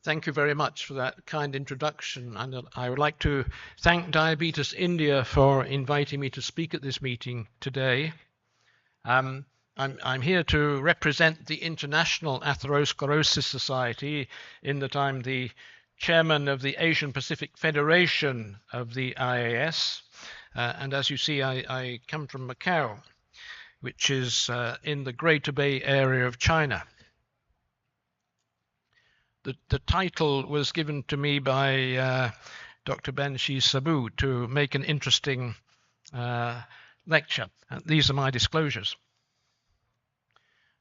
Thank you very much for that kind introduction, and I would like to thank Diabetes India for inviting me to speak at this meeting today. I'm here to represent the International Atherosclerosis Society, in that I'm the chairman of the Asian Pacific Federation of the IAS, and as you see, I come from Macau, which is in the Greater Bay Area of China. The title was given to me by Dr. Banshi Sabu to make an interesting lecture. These are my disclosures.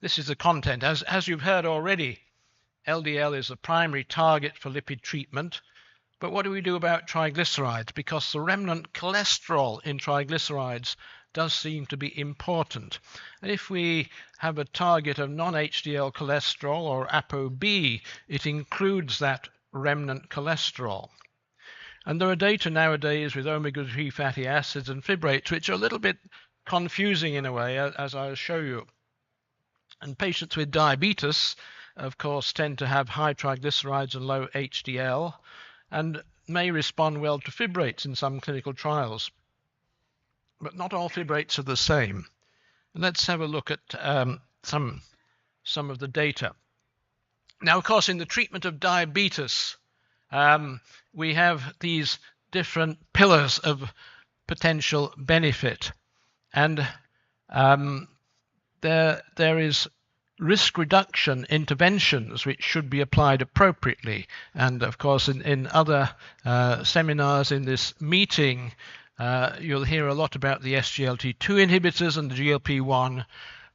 This is the content. As you've heard already, LDL is the primary target for lipid treatment. But what do we do about triglycerides? Because the remnant cholesterol in triglycerides does seem to be important. And if we have a target of non-HDL cholesterol, or ApoB, it includes that remnant cholesterol. And there are data nowadays with omega-3 fatty acids and fibrates, which are a little bit confusing in a way, as I'll show you. And patients with diabetes, of course, tend to have high triglycerides and low HDL, and may respond well to fibrates in some clinical trials. But not all fibrates are the same. And let's have a look at some of the data. Now, of course, in the treatment of diabetes, we have these different pillars of potential benefit. And there is risk reduction interventions which should be applied appropriately. And of course, in other seminars in this meeting, you'll hear a lot about the SGLT2 inhibitors and the GLP-1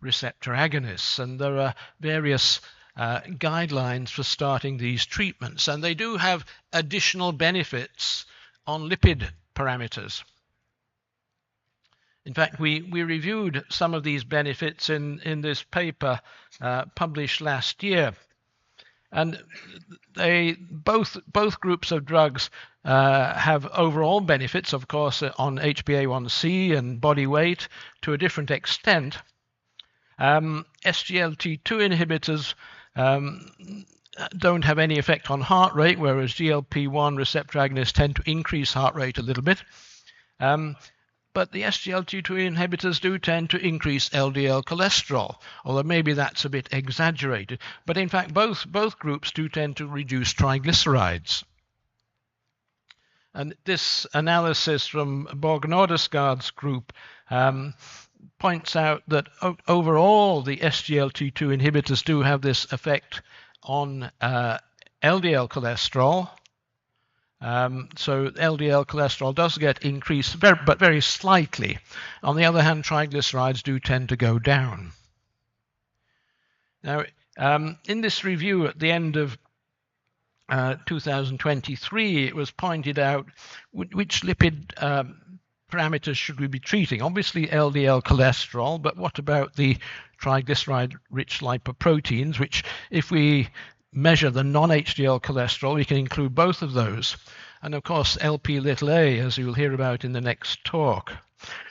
receptor agonists. And there are various guidelines for starting these treatments. And they do have additional benefits on lipid parameters. In fact, we reviewed some of these benefits in this paper published last year. And both groups of drugs have overall benefits, of course, on HbA1c and body weight to a different extent. SGLT2 inhibitors don't have any effect on heart rate, whereas GLP-1 receptor agonists tend to increase heart rate a little bit. But the SGLT2 inhibitors do tend to increase LDL cholesterol, although maybe that's a bit exaggerated. But in fact, both groups do tend to reduce triglycerides. And this analysis from Borg Nordesgaard's group points out that overall the SGLT2 inhibitors do have this effect on LDL cholesterol. So LDL cholesterol does get increased, but very slightly. On the other hand, triglycerides do tend to go down. Now, in this review at the end of 2023, it was pointed out which lipid parameters should we be treating. Obviously LDL cholesterol, but what about the triglyceride-rich lipoproteins, which if we measure the non-HDL cholesterol, we can include both of those. And of course, Lp(a), as you will hear about in the next talk.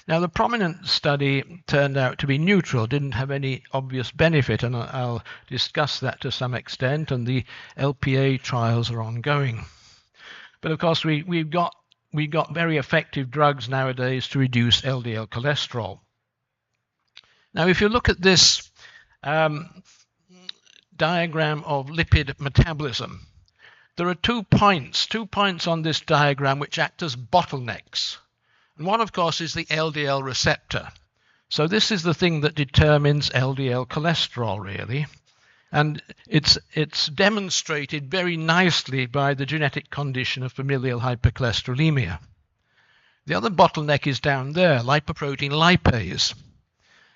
Now, the prominent study turned out to be neutral, didn't have any obvious benefit, and I'll discuss that to some extent, and the Lp(a) trials are ongoing. But of course, we've got very effective drugs nowadays to reduce LDL cholesterol. Now, if you look at this diagram of lipid metabolism, there are 2 points on this diagram which act as bottlenecks. And one, of course, is the LDL receptor. So this is the thing that determines LDL cholesterol, really. And it's demonstrated very nicely by the genetic condition of familial hypercholesterolemia. The other bottleneck is down there, lipoprotein lipase.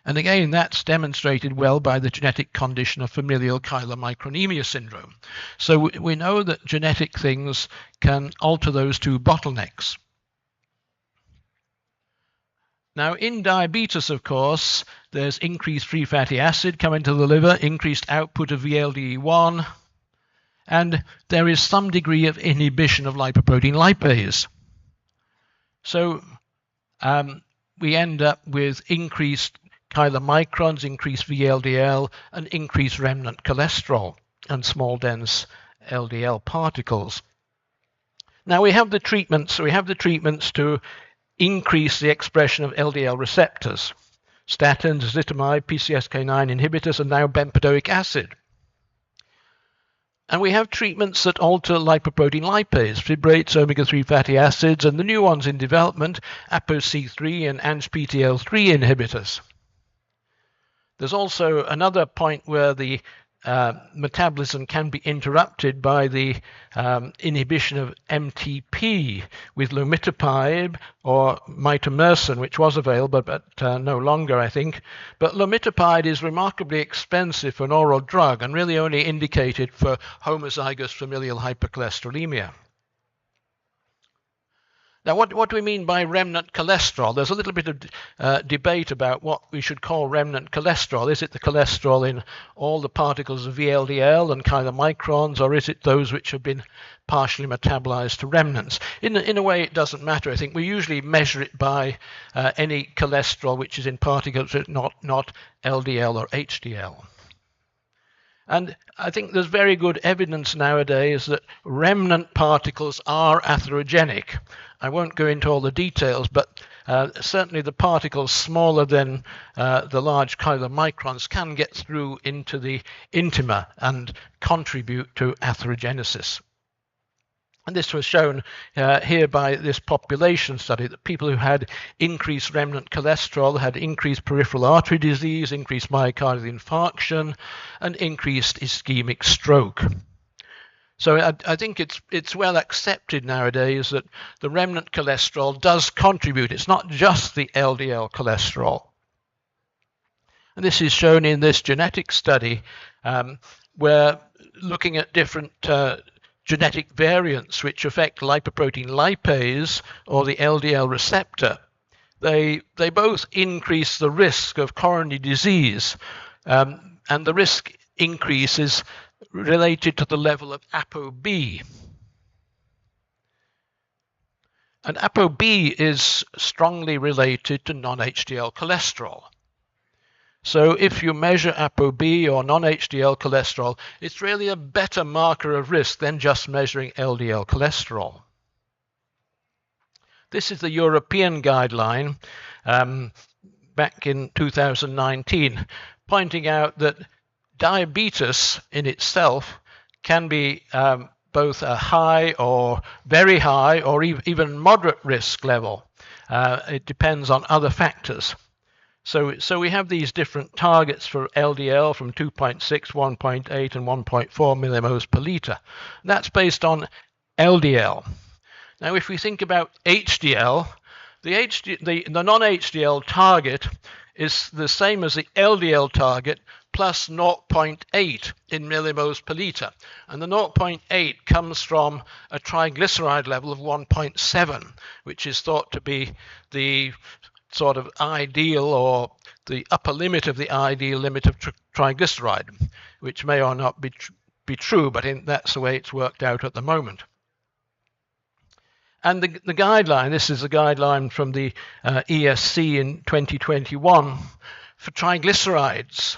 And again, that's demonstrated well by the genetic condition of familial chylomicronemia syndrome. So we know that genetic things can alter those 2 bottlenecks. Now, in diabetes, of course, there's increased free fatty acid coming to the liver, increased output of VLDE1, and there is some degree of inhibition of lipoprotein lipase. So we end up with increased chylomicrons, increased VLDL, and increased remnant cholesterol and small dense LDL particles. Now we have the treatments. We have the treatments to increase the expression of LDL receptors: statins, ezetimibe, PCSK9 inhibitors, and now bempedoic acid. And we have treatments that alter lipoprotein lipase, fibrates, omega-3 fatty acids, and the new ones in development, ApoC3 and ANGPTL3 inhibitors. There's also another point where the metabolism can be interrupted by the inhibition of MTP with lomitapide or mitomersen, which was available but no longer, I think. But lomitapide is remarkably expensive for an oral drug and really only indicated for homozygous familial hypercholesterolemia. Now, what do we mean by remnant cholesterol? There's a little bit of debate about what we should call remnant cholesterol. Is it the cholesterol in all the particles of VLDL and chylomicrons, or is it those which have been partially metabolized to remnants? In a way, it doesn't matter. I think we usually measure it by any cholesterol which is in particles, not LDL or HDL. And I think there's very good evidence nowadays that remnant particles are atherogenic. I won't go into all the details, but certainly the particles smaller than the large chylomicrons can get through into the intima and contribute to atherogenesis. And this was shown here by this population study, that people who had increased remnant cholesterol had increased peripheral artery disease, increased myocardial infarction, and increased ischemic stroke. So I think it's well accepted nowadays that the remnant cholesterol does contribute. It's not just the LDL cholesterol. And this is shown in this genetic study where looking at different genetic variants which affect lipoprotein lipase or the LDL receptor, they both increase the risk of coronary disease, and the risk increase is related to the level of ApoB. And ApoB is strongly related to non-HDL cholesterol. So if you measure ApoB or non-HDL cholesterol, it's really a better marker of risk than just measuring LDL cholesterol. This is the European guideline back in 2019, pointing out that diabetes in itself can be both a high or very high or even moderate risk level. It depends on other factors. So we have these different targets for LDL from 2.6, 1.8, and 1.4 millimoles per liter. That's based on LDL. Now, if we think about HDL, the non-HDL target is the same as the LDL target plus 0.8 in millimoles per liter. And the 0.8 comes from a triglyceride level of 1.7, which is thought to be the sort of ideal or the upper limit of the ideal limit of triglyceride, which may or not be true, but that's the way it's worked out at the moment. And the guideline, this is a guideline from the ESC in 2021 for triglycerides.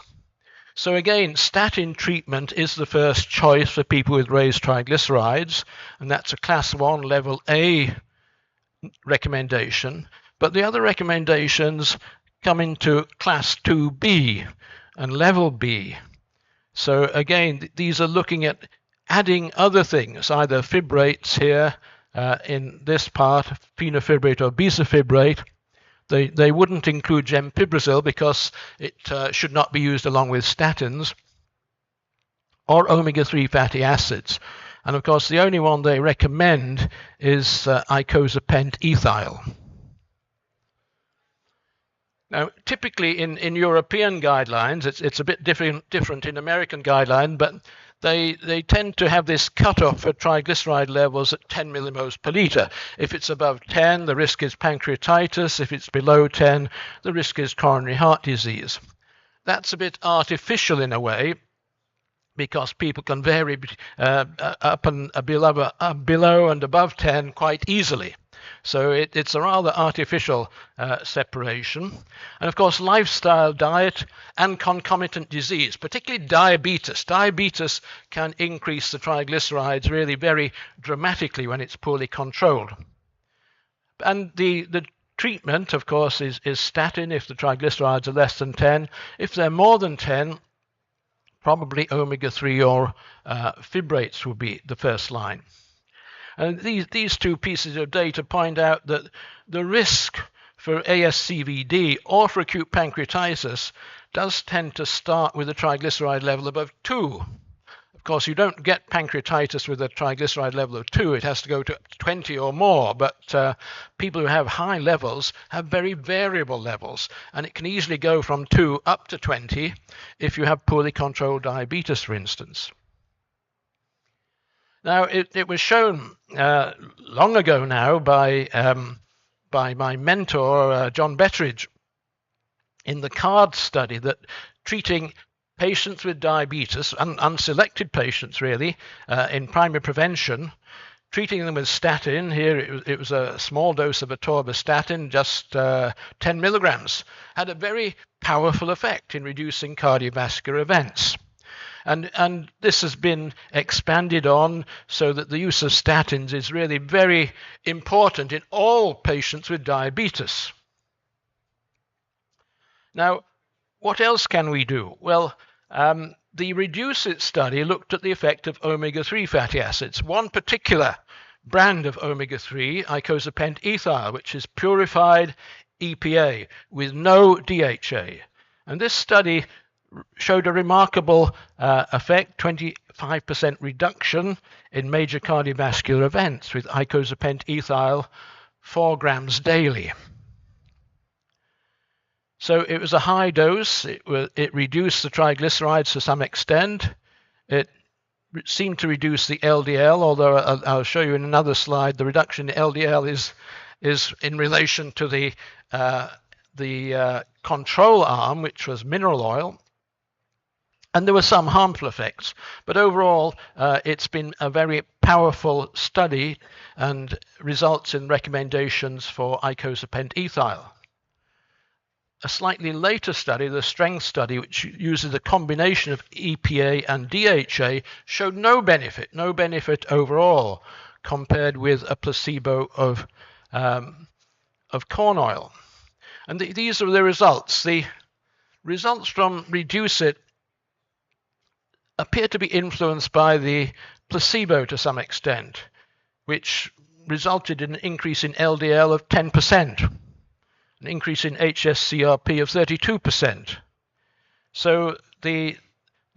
So again, statin treatment is the first choice for people with raised triglycerides, and that's a class 1 level A recommendation. But the other recommendations come into class 2B and level B. So again, these are looking at adding other things, either fibrates here in this part, fenofibrate or bezafibrate. They wouldn't include gemfibrozil because it should not be used along with statins, or omega-3 fatty acids. And of course, the only one they recommend is icosapent ethyl. Now, typically in European guidelines, it's a bit different in American guidelines, but they tend to have this cutoff for triglyceride levels at 10 millimoles per liter. If it's above 10, the risk is pancreatitis. If it's below 10, the risk is coronary heart disease. That's a bit artificial in a way, because people can vary up and below and above 10 quite easily. So it's a rather artificial separation. And of course, lifestyle, diet, and concomitant disease, particularly diabetes. Diabetes can increase the triglycerides really very dramatically when it's poorly controlled. And the treatment, of course, is statin if the triglycerides are less than 10. If they're more than 10, probably omega-3 or fibrates will be the first line. And these two pieces of data point out that the risk for ASCVD or for acute pancreatitis does tend to start with a triglyceride level above 2. Of course, you don't get pancreatitis with a triglyceride level of 2. It has to go to 20 or more. But people who have high levels have very variable levels. And it can easily go from 2 up to 20 if you have poorly controlled diabetes, for instance. Now, it was shown long ago now by my mentor, John Betteridge, in the CARD study that treating patients with diabetes, unselected patients really, in primary prevention, treating them with statin, here it was a small dose of atorvastatin, just 10 milligrams, had a very powerful effect in reducing cardiovascular events. And this has been expanded on so that the use of statins is really very important in all patients with diabetes. Now, what else can we do? Well, the Reduce It study looked at the effect of omega-3 fatty acids. One particular brand of omega-3, icosapent ethyl, which is purified EPA with no DHA. And this study showed a remarkable effect, 25% reduction in major cardiovascular events with icosapent ethyl 4 grams daily. So it was a high dose. It reduced the triglycerides to some extent. It seemed to reduce the LDL, although I'll show you in another slide the reduction in LDL is in relation to the control arm, which was mineral oil. And there were some harmful effects, but overall, it's been a very powerful study and results in recommendations for icosapent ethyl. A slightly later study, the strength study, which uses a combination of EPA and DHA, showed no benefit overall compared with a placebo of corn oil. And these are the results. The results from Reduce It appear to be influenced by the placebo to some extent, which resulted in an increase in LDL of 10%, an increase in HSCRP of 32%. So the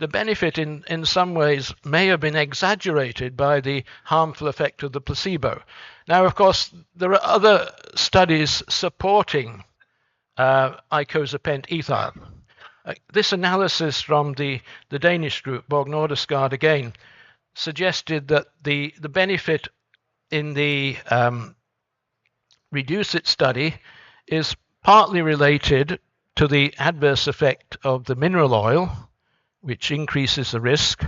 benefit in some ways may have been exaggerated by the harmful effect of the placebo. Now, of course, there are other studies supporting icosapent ethyl. This analysis from the Danish group, Borg Nordeskade again, suggested that the benefit in the Reduce It study is partly related to the adverse effect of the mineral oil, which increases the risk,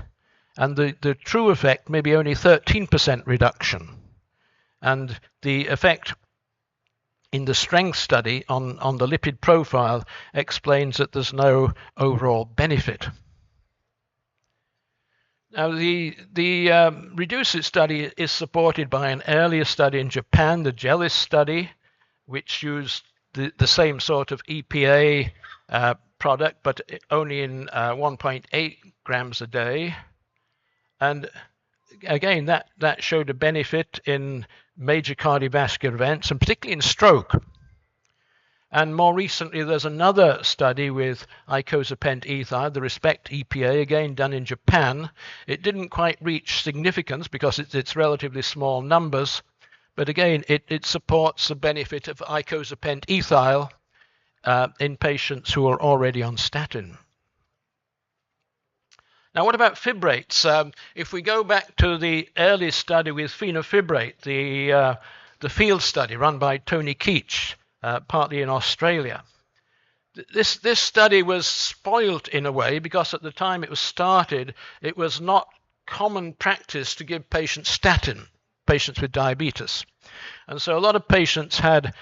and the true effect may be only 13% reduction. And the effect in the strength study on the lipid profile explains that there's no overall benefit. Now, the Reduce It study is supported by an earlier study in Japan, the JELIS study, which used the same sort of EPA product, but only in 1.8 grams a day. And again, that showed a benefit in major cardiovascular events, and particularly in stroke. And more recently, there's another study with icosapent ethyl, the RESPECT EPA, again done in Japan. It didn't quite reach significance because it's relatively small numbers, but again, it supports the benefit of icosapent ethyl in patients who are already on statin. Now, what about fibrates? If we go back to the early study with fenofibrate, the field study run by Tony Keach, partly in Australia, this study was spoilt in a way because at the time it was started, it was not common practice to give patients statin patients with diabetes. And so a lot of patients had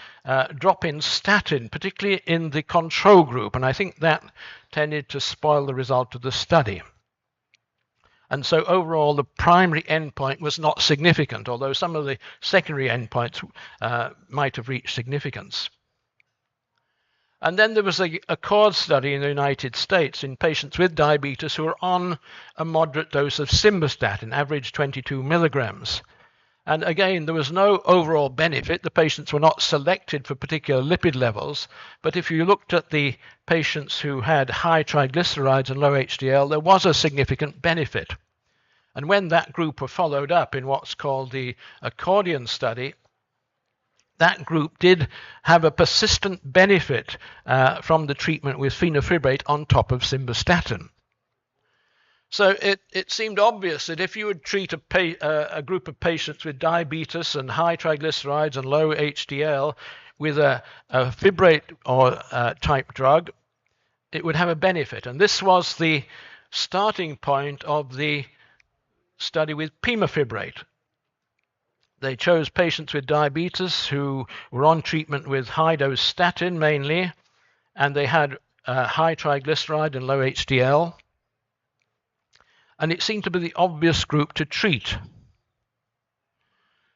drop-in statin, particularly in the control group, and I think that tended to spoil the result of the study. And so overall, the primary endpoint was not significant, although some of the secondary endpoints might have reached significance. And then there was a cord study in the United States in patients with diabetes who were on a moderate dose of simvastatin, average 22 milligrams. And again, there was no overall benefit. The patients were not selected for particular lipid levels. But if you looked at the patients who had high triglycerides and low HDL, there was a significant benefit. And when that group were followed up in what's called the accordion study, that group did have a persistent benefit from the treatment with fenofibrate on top of simvastatin. So it seemed obvious that if you would treat a group of patients with diabetes and high triglycerides and low HDL with a fibrate or type drug, it would have a benefit. And this was the starting point of the study with pemafibrate. They chose patients with diabetes who were on treatment with high-dose statin mainly, and they had high triglyceride and low HDL. And it seemed to be the obvious group to treat.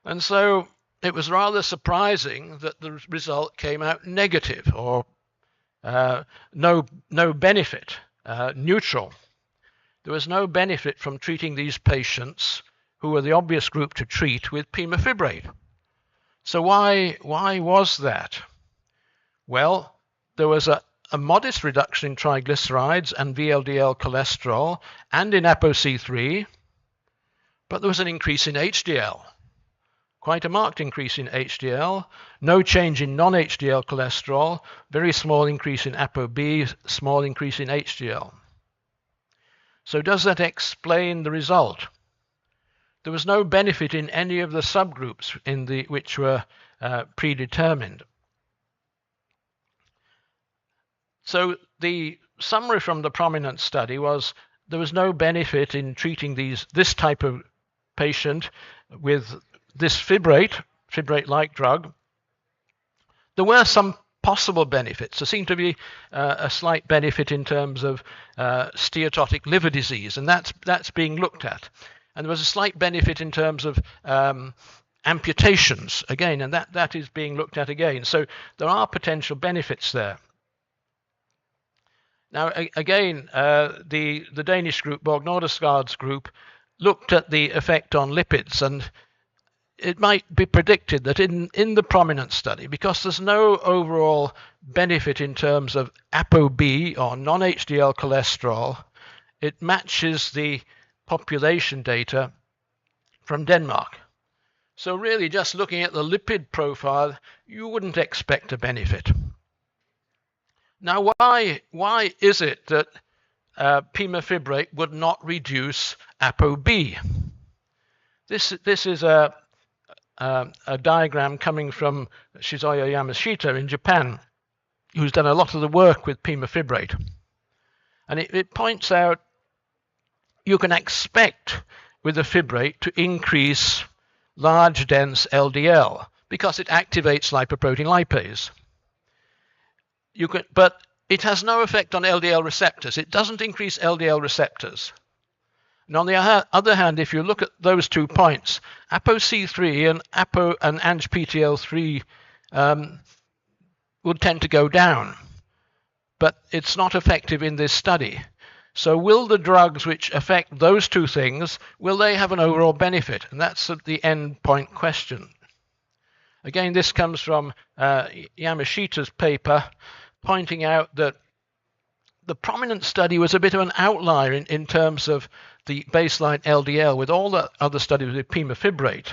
And so it was rather surprising that the result came out negative, or no benefit, neutral. There was no benefit from treating these patients who were the obvious group to treat with pemafibrate. So why was that? Well, there was a modest reduction in triglycerides and VLDL cholesterol and in ApoC3, but there was an increase in HDL, quite a marked increase in HDL, no change in non-HDL cholesterol, very small increase in ApoB, small increase in HDL. So does that explain the result? There was no benefit in any of the subgroups which were predetermined. So the summary from the prominent study was there was no benefit in treating this type of patient with this fibrate-like drug. There were some possible benefits. There seemed to be a slight benefit in terms of steatotic liver disease, and that's being looked at. And there was a slight benefit in terms of amputations, again, and that is being looked at again. So there are potential benefits there. Now, again, the Danish group, Borg Nordesgaard's group, looked at the effect on lipids, and it might be predicted that in the prominent study, because there's no overall benefit in terms of ApoB or non-HDL cholesterol, it matches the population data from Denmark. So really, just looking at the lipid profile, you wouldn't expect a benefit. Now, why is it that pemafibrate would not reduce ApoB? This is a diagram coming from Shizuya Yamashita in Japan, who's done a lot of the work with pemafibrate. And it points out you can expect with a fibrate to increase large dense LDL because it activates lipoprotein lipase. But it has no effect on LDL receptors. It doesn't increase LDL receptors. And on the other hand, if you look at those 2 points, ApoC3 and ANGPTL3 would tend to go down, but it's not effective in this study. So will the drugs which affect those 2 things, will they have an overall benefit? And that's the end point question. Again, this comes from Yamashita's paper, pointing out that the prominent study was a bit of an outlier in terms of the baseline LDL with all the other studies with pemafibrate.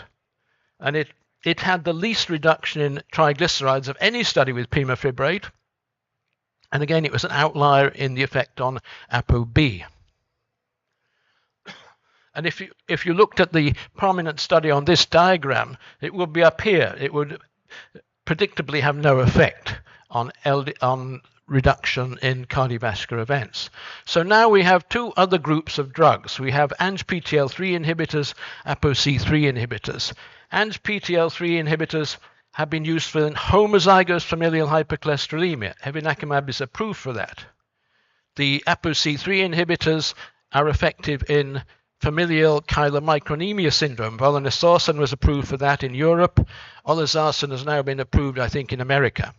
And it had the least reduction in triglycerides of any study with pemafibrate. And again, it was an outlier in the effect on ApoB. And if you looked at the prominent study on this diagram, it would be up here. It would predictably have no effect on reduction in cardiovascular events. So now we have two other groups of drugs. We have ANGPTL3 inhibitors, ApoC3 inhibitors. ANGPTL3 inhibitors have been used for homozygous familial hypercholesterolemia. Evinacumab is approved for that. The ApoC3 inhibitors are effective in familial chylomicronemia syndrome. Volanesorsen was approved for that in Europe. Olezarsen has now been approved, I think, in America.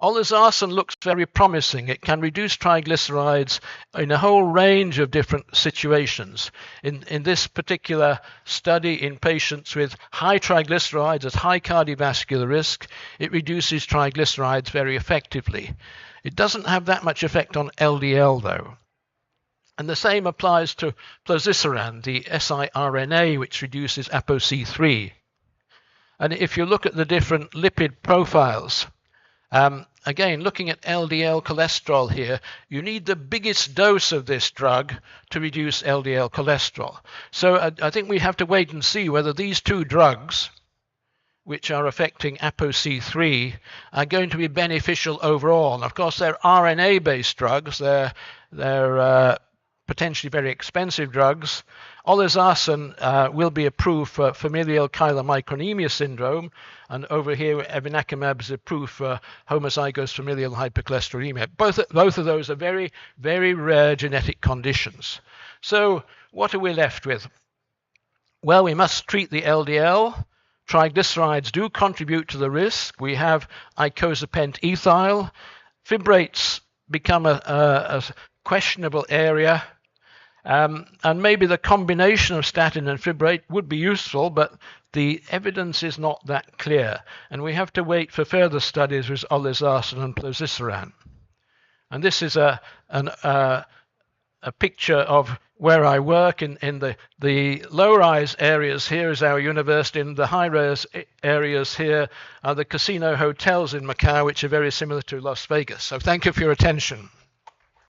Olezarsen looks very promising. It can reduce triglycerides in a whole range of different situations. In this particular study in patients with high triglycerides at high cardiovascular risk, it reduces triglycerides very effectively. It doesn't have that much effect on LDL though. And the same applies to plozisiran, the siRNA, which reduces ApoC3. And if you look at the different lipid profiles, again, looking at LDL cholesterol here, you need the biggest dose of this drug to reduce LDL cholesterol. So I think we have to wait and see whether these two drugs, which are affecting ApoC3, are going to be beneficial overall. And of course, they're RNA-based drugs. They're potentially very expensive drugs. Olezarsen will be approved for familial chylomicronemia syndrome, and over here evinacumab is approved for homozygous familial hypercholesterolemia. Both of those are very, very rare genetic conditions. So what are we left with? Well, we must treat the LDL. Triglycerides do contribute to the risk. We have icosapent ethyl. Fibrates become a questionable area. And maybe the combination of statin and fibrate would be useful, but the evidence is not that clear. And we have to wait for further studies with olezarsen and plozisiran. And this is a picture of where I work in the low-rise areas. Here is our university, and the high-rise areas here are the casino hotels in Macau, which are very similar to Las Vegas. So thank you for your attention.